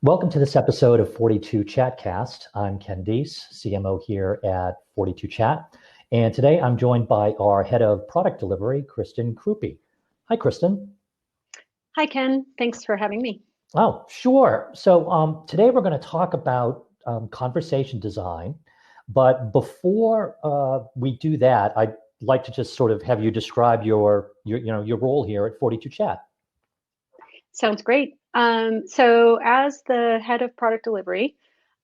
Welcome to this episode of 42ChatCast. I'm Ken Deese, CMO here at 42Chat. And today I'm joined by our head of product delivery, Kristen Crupi. Hi, Kristen. Hi, Ken. Thanks for having me. Oh, sure. So today we're going to talk about conversation design. But before we do that, I'd like to just sort of have you describe your role here at 42Chat. Sounds great. So as the head of product delivery,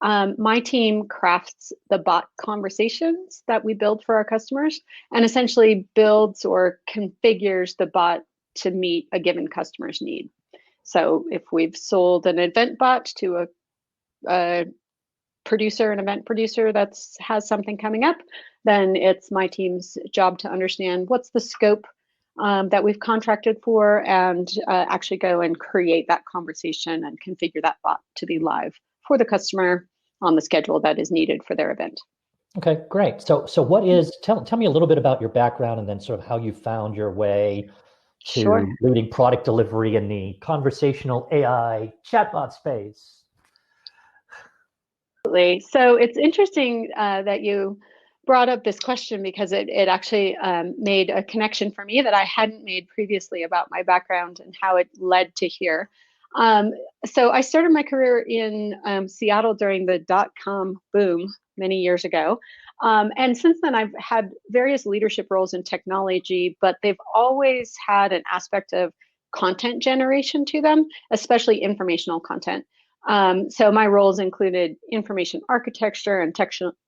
my team crafts the bot conversations that we build for our customers and essentially builds or configures the bot to meet a given customer's need. So if we've sold an event bot to a producer, an event producer that has something coming up, then it's my team's job to understand what's the scope that we've contracted for and actually go and create that conversation and configure that bot to be live for the customer on the schedule that is needed for their event. Okay, great. So tell me a little bit about your background and then sort of how you found your way to Sure. leading product delivery in the conversational AI chatbot space. So it's interesting that you brought up this question because it actually made a connection for me that I hadn't made previously about my background and how it led to here. So I started my career in Seattle during the dot-com boom many years ago. And since then, I've had various leadership roles in technology, but they've always had an aspect of content generation to them, especially informational content. So my roles included information architecture and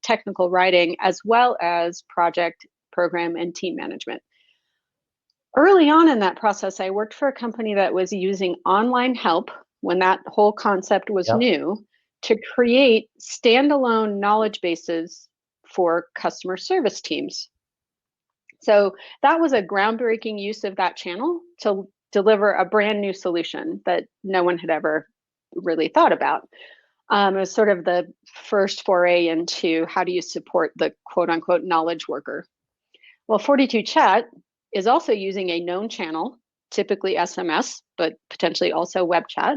technical writing, as well as project, program, and team management. Early on in that process, I worked for a company that was using online help when that whole concept was new to create standalone knowledge bases for customer service teams. So that was a groundbreaking use of that channel to deliver a brand new solution that no one had ever really thought about. It was sort of the first foray into how do you support the quote unquote knowledge worker. Well, 42Chat is also using a known channel, typically SMS, but potentially also web chat,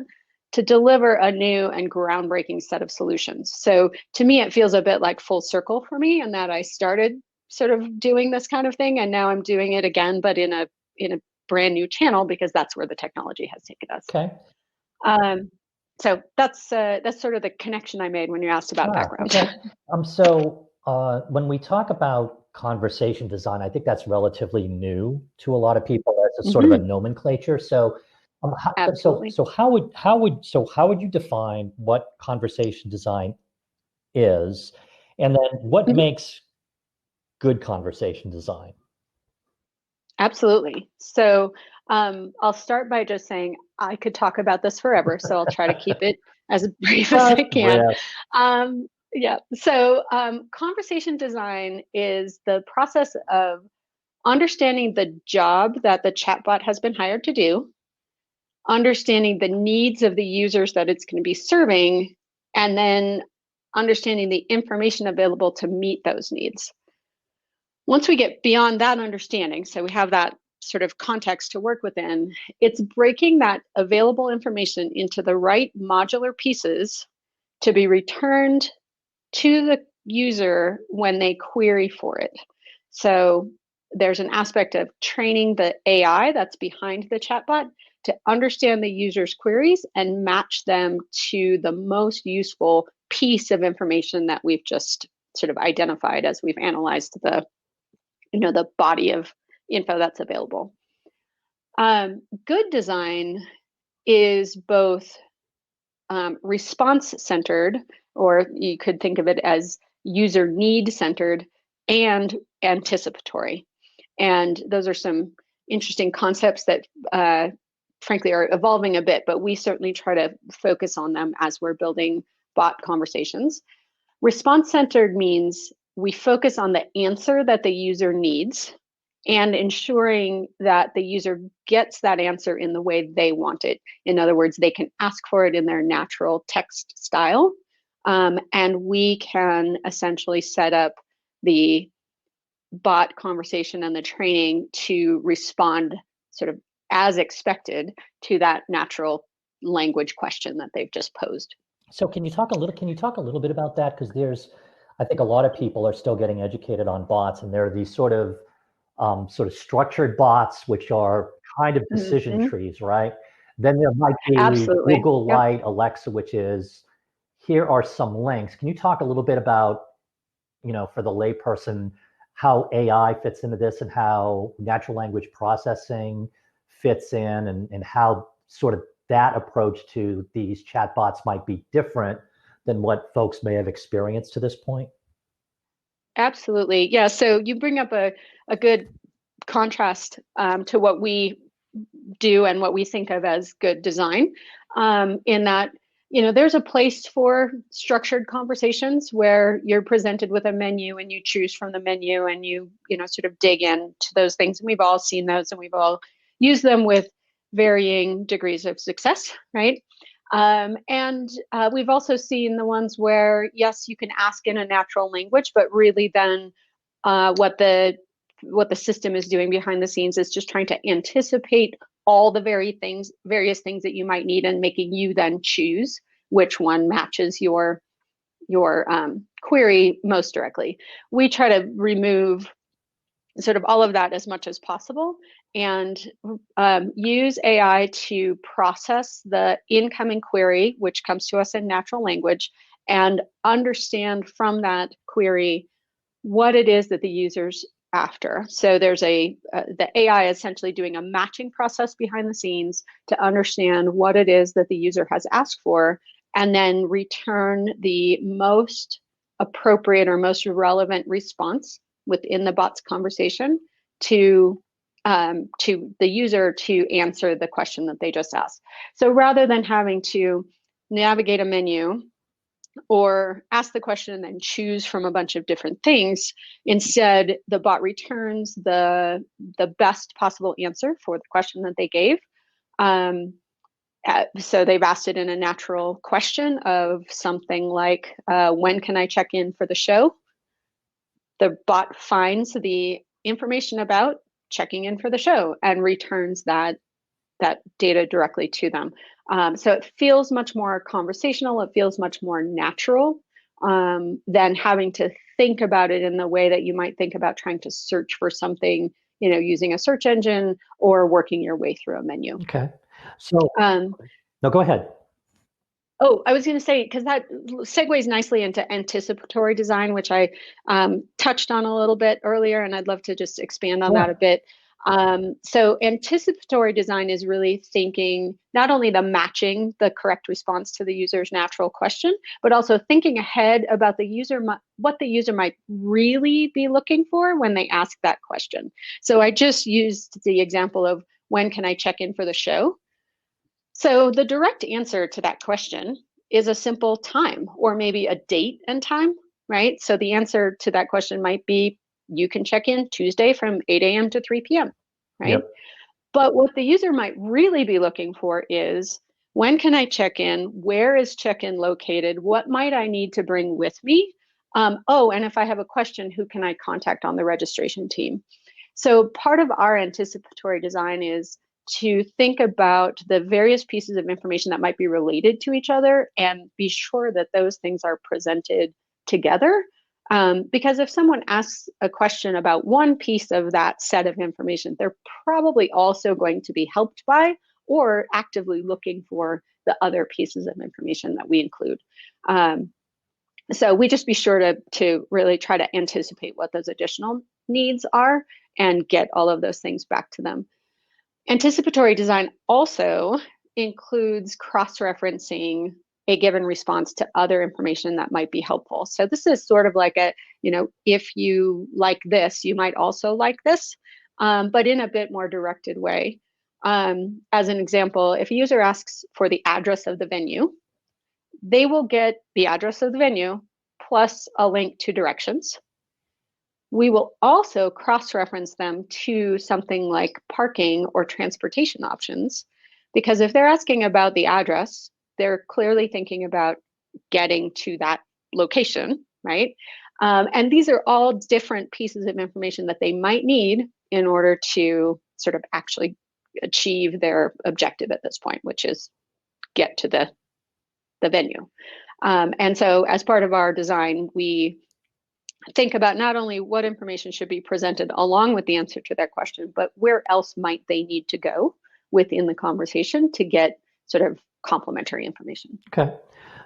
to deliver a new and groundbreaking set of solutions. So to me, it feels a bit like full circle for me, in that I started sort of doing this kind of thing, and now I'm doing it again, but in a brand new channel, because that's where the technology has taken us. Okay. So that's sort of the connection I made when you asked about background. Okay. So when we talk about conversation design, I think that's relatively new to a lot of people as a sort of a nomenclature. So Absolutely. how would you define what conversation design is, and then what makes good conversation design? Absolutely. So I'll start by just saying I could talk about this forever, so I'll try to keep it as brief as I can. So conversation design is the process of understanding the job that the chatbot has been hired to do, understanding the needs of the users that it's going to be serving, and then understanding the information available to meet those needs. Once we get beyond that understanding, so we have that sort of context to work within, it's breaking that available information into the right modular pieces to be returned to the user when they query for it. So there's an aspect of training the AI that's behind the chatbot to understand the user's queries and match them to the most useful piece of information that we've just sort of identified as we've analyzed the body of info that's available. Good design is both response-centered, or you could think of it as user need-centered, and anticipatory. And those are some interesting concepts that frankly are evolving a bit, but we certainly try to focus on them as we're building bot conversations. Response-centered means we focus on the answer that the user needs and ensuring that the user gets that answer in the way they want it. In other words, they can ask for it in their natural text style, and we can essentially set up the bot conversation and the training to respond sort of as expected to that natural language question that they've just posed. So can you talk a little bit about that? Because I think a lot of people are still getting educated on bots, and there are these sort of structured bots, which are kind of decision Mm-hmm. trees, right? Then there might be Absolutely. Google Yep. Lite, Alexa, which is, here are some links. Can you talk a little bit about, for the layperson, how AI fits into this and how natural language processing fits in, and how sort of that approach to these chatbots might be different than what folks may have experienced to this point? Absolutely. Yeah. So you bring up a good contrast to what we do and what we think of as good design, in that, there's a place for structured conversations where you're presented with a menu and you choose from the menu and you sort of dig into those things. And we've all seen those and we've all used them with varying degrees of success, right? And we've also seen the ones where, yes, you can ask in a natural language, but really then what the system is doing behind the scenes is just trying to anticipate all the various things that you might need, and making you then choose which one matches your query most directly. We try to remove sort of all of that as much as possible, and use AI to process the incoming query, which comes to us in natural language, and understand from that query what it is that the user's after. So there's the AI essentially doing a matching process behind the scenes to understand what it is that the user has asked for, and then return the most appropriate or most relevant response within the bot's conversation to the user to answer the question that they just asked. So rather than having to navigate a menu or ask the question and then choose from a bunch of different things, instead the bot returns the best possible answer for the question that they gave. So they've asked it in a natural question of something like, when can I check in for the show? The bot finds the information about checking in for the show and returns that data directly to them. So it feels much more conversational. It feels much more natural, than having to think about it in the way that you might think about trying to search for something, using a search engine or working your way through a menu. Okay. So, Um, no, go ahead. Oh, I was going to say, because that segues nicely into anticipatory design, which I touched on a little bit earlier, and I'd love to just expand on that Yeah. a bit. So anticipatory design is really thinking not only the matching the correct response to the user's natural question, but also thinking ahead about what the user might really be looking for when they ask that question. So I just used the example of, when can I check in for the show? So the direct answer to that question is a simple time, or maybe a date and time, right? So the answer to that question might be, you can check in Tuesday from 8 a.m. to 3 p.m., right? Yep. But what the user might really be looking for is, when can I check in? Where is check-in located? What might I need to bring with me? And if I have a question, who can I contact on the registration team? So part of our anticipatory design is to think about the various pieces of information that might be related to each other and be sure that those things are presented together. Because if someone asks a question about one piece of that set of information, they're probably also going to be helped by or actively looking for the other pieces of information that we include. So we just be sure to really try to anticipate what those additional needs are and get all of those things back to them. Anticipatory design also includes cross-referencing a given response to other information that might be helpful. So this is sort of like if you like this, you might also like this, but in a bit more directed way. As an example, if a user asks for the address of the venue, they will get the address of the venue plus a link to directions. We will also cross-reference them to something like parking or transportation options, because if they're asking about the address, they're clearly thinking about getting to that location, right? And these are all different pieces of information that they might need in order to sort of actually achieve their objective at this point, which is get to the venue. And so as part of our design, we think about not only what information should be presented along with the answer to that question, but where else might they need to go within the conversation to get sort of complementary information. Okay.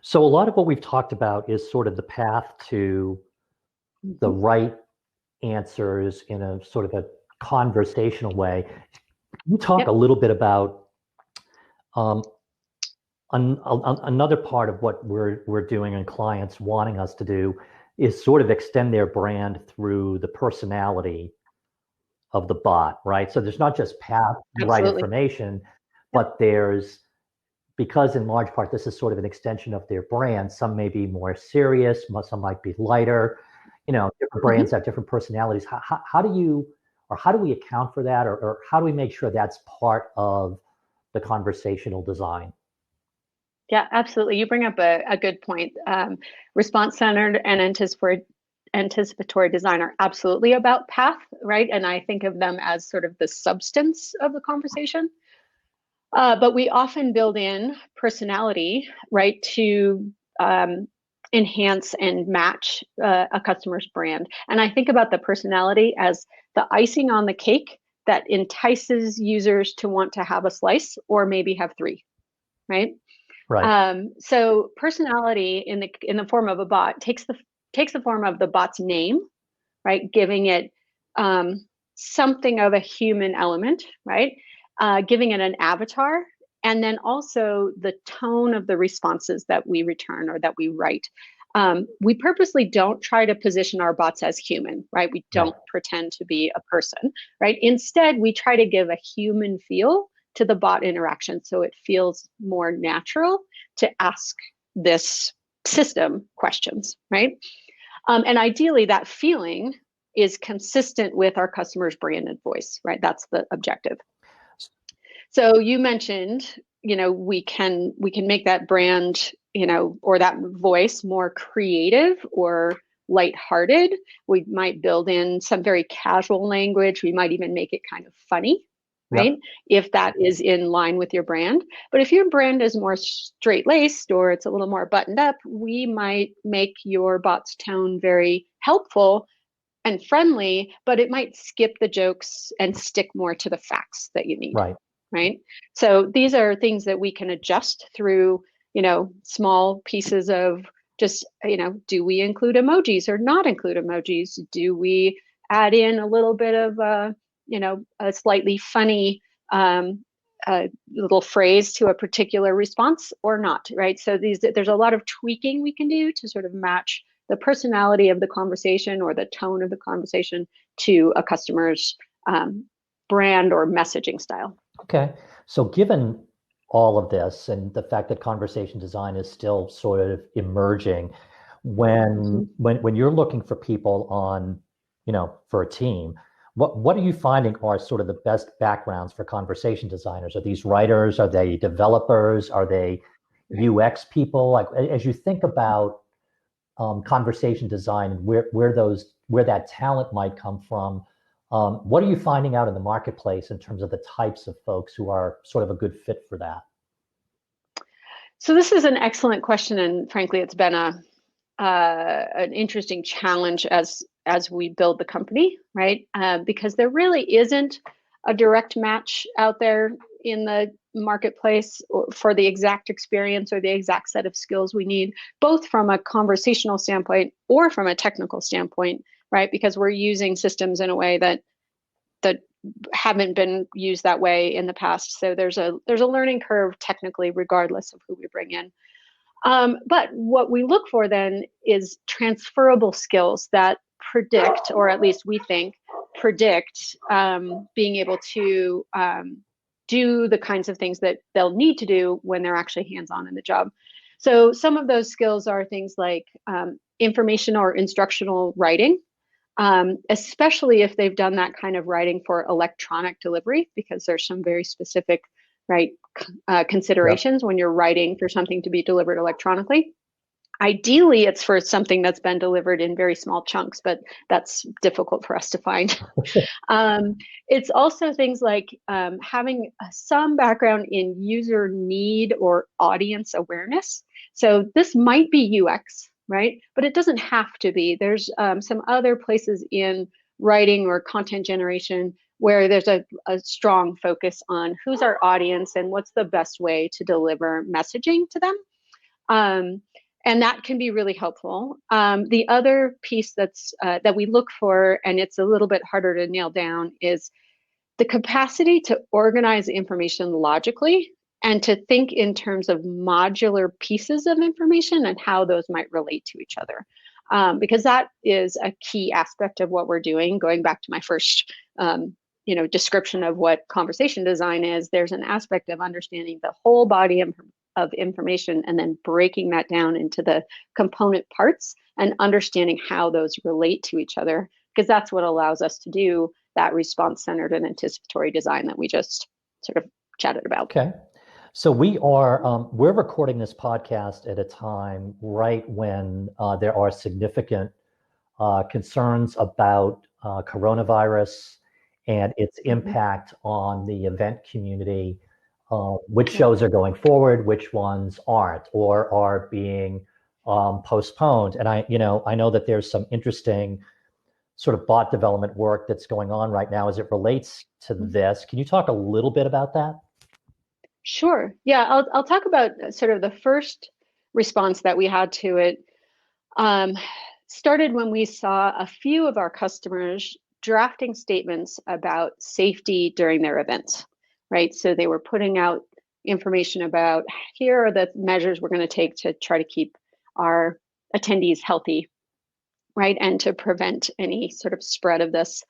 So a lot of what we've talked about is sort of the path to the right answers in a sort of a conversational way. Can you talk a little bit about another part of what we're doing and clients wanting us to do is sort of extend their brand through the personality of the bot, right? So there's not just path, right information, but there's, because in large part this is sort of an extension of their brand, some may be more serious, some might be lighter, different brands have different personalities. How do we account for that, or how do we make sure that's part of the conversational design? Yeah, absolutely. You bring up a good point. Response-centered and anticipatory design are absolutely about path, right? And I think of them as sort of the substance of the conversation. But we often build in personality, right, to enhance and match a customer's brand. And I think about the personality as the icing on the cake that entices users to want to have a slice or maybe have three, right? Right. So personality in the form of a bot takes the form of the bot's name, right? Giving it something of a human element, right? Giving it an avatar, and then also the tone of the responses that we return or that we write. We purposely don't try to position our bots as human, right? We don't pretend to be a person, right? Instead, we try to give a human feel to the bot interaction so it feels more natural to ask this system questions, right? And ideally, that feeling is consistent with our customer's branded voice, right? That's the objective. So you mentioned, we can make that brand, or that voice more creative or lighthearted. We might build in some very casual language. We might even make it kind of funny, right? If that is in line with your brand. But if your brand is more straight-laced or it's a little more buttoned up, we might make your bot's tone very helpful and friendly, but it might skip the jokes and stick more to the facts that you need. Right. So these are things that we can adjust through, small pieces of just, do we include emojis or not include emojis? Do we add in a little bit of, a slightly funny little phrase to a particular response or not, right? So there's a lot of tweaking we can do to sort of match the personality of the conversation or the tone of the conversation to a customer's brand or messaging style. Okay. So given all of this and the fact that conversation design is still sort of emerging, when you're looking for people on, for a team, what are you finding are sort of the best backgrounds for conversation designers? Are these writers? Are they developers? Are they UX people? Like, as you think about conversation design and where that talent might come from, what are you finding out in the marketplace in terms of the types of folks who are sort of a good fit for that? So this is an excellent question, and frankly, it's been an interesting challenge as we build the company, right? Because there really isn't a direct match out there in the marketplace for the exact experience or the exact set of skills we need, both from a conversational standpoint or from a technical standpoint, right? Because we're using systems in a way that haven't been used that way in the past. So there's a learning curve technically, regardless of who we bring in. But what we look for then is transferable skills that predict, or at least we think predict, being able to do the kinds of things that they'll need to do when they're actually hands-on in the job. So some of those skills are things like information or instructional writing, especially if they've done that kind of writing for electronic delivery, because there's some very specific considerations when you're writing for something to be delivered electronically. Ideally, it's for something that's been delivered in very small chunks, but that's difficult for us to find. It's also things like having some background in user need or audience awareness. So this might be UX, right? But it doesn't have to be. There's some other places in writing or content generation where there's a strong focus on who's our audience and what's the best way to deliver messaging to them. And that can be really helpful. The other piece that we look for, and it's a little bit harder to nail down, is the capacity to organize information logically and to think in terms of modular pieces of information and how those might relate to each other. Because that is a key aspect of what we're doing. Going back to my first description of what conversation design is, there's an aspect of understanding the whole body of information and then breaking that down into the component parts and understanding how those relate to each other, because that's what allows us to do that response-centered and anticipatory design that we just sort of chatted about. Okay. So we're recording this podcast at a time right when there are significant concerns about coronavirus and its impact on the event community. Which shows are going forward, which ones aren't, or are being postponed. And I know that there's some interesting sort of bot development work that's going on right now as it relates to this. Can you talk a little bit about that? Sure. Yeah, I'll talk about sort of the first response that we had to it. Started when we saw a few of our customers drafting statements about safety during their events. Right. So they were putting out information about, here are the measures we're going to take to try to keep our attendees healthy, right, and to prevent any sort of spread of this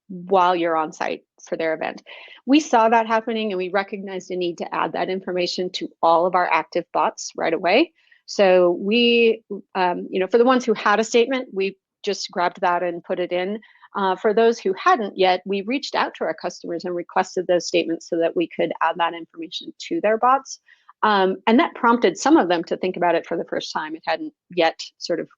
while you're on site for their event. We saw that happening and we recognized a need to add that information to all of our active bots right away. So we, for the ones who had a statement, we just grabbed that and put it in. For those who hadn't yet, we reached out to our customers and requested those statements so that we could add that information to their bots. And that prompted some of them to think about it for the first time. It hadn't yet sort of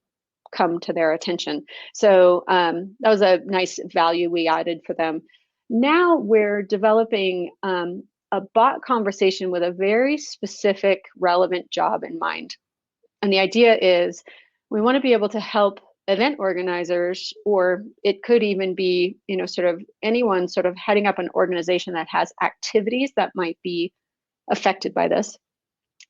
come to their attention. So that was a nice value we added for them. Now we're developing a bot conversation with a very specific, relevant job in mind. And the idea is we want to be able to help event organizers, or it could even be, sort of anyone sort of heading up an organization that has activities that might be affected by this.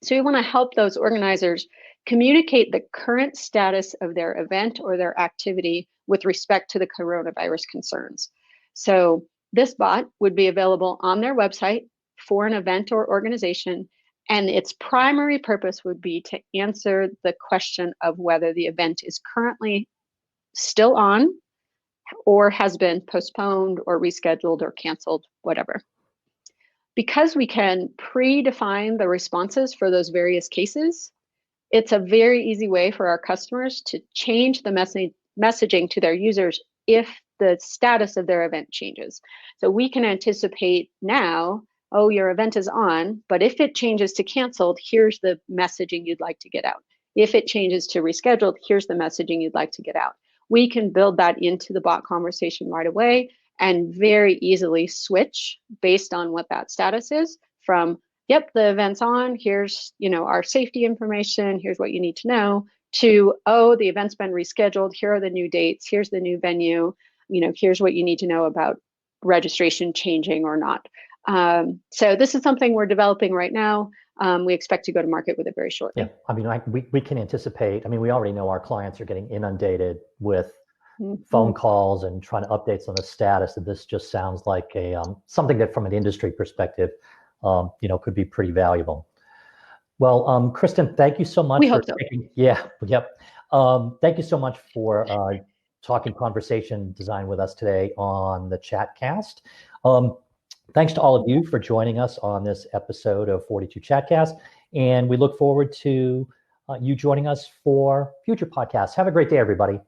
So we want to help those organizers communicate the current status of their event or their activity with respect to the coronavirus concerns. So this bot would be available on their website for an event or organization, and its primary purpose would be to answer the question of whether the event is currently still on or has been postponed or rescheduled or canceled, whatever. Because we can predefine the responses for those various cases, it's a very easy way for our customers to change the messaging to their users if the status of their event changes. So we can anticipate now, oh, your event is on, but if it changes to canceled, here's the messaging you'd like to get out. If it changes to rescheduled, here's the messaging you'd like to get out. We can build that into the bot conversation right away and very easily switch based on what that status is from, yep, the event's on, here's our safety information, here's what you need to know, to, oh, the event's been rescheduled, here are the new dates, here's the new venue, here's what you need to know about registration changing or not. So this is something we're developing right now. We expect to go to market with it very shortly. Yeah, I mean, we can anticipate. I mean, we already know our clients are getting inundated with phone calls and trying to updates on the status. And this just sounds like a something that, from an industry perspective, could be pretty valuable. Well, Kristen, thank you so much. We hope so. Thank you so much for talking conversation design with us today on the ChatCast. Thanks to all of you for joining us on this episode of 42ChatCast, and we look forward to you joining us for future podcasts. Have a great day, everybody.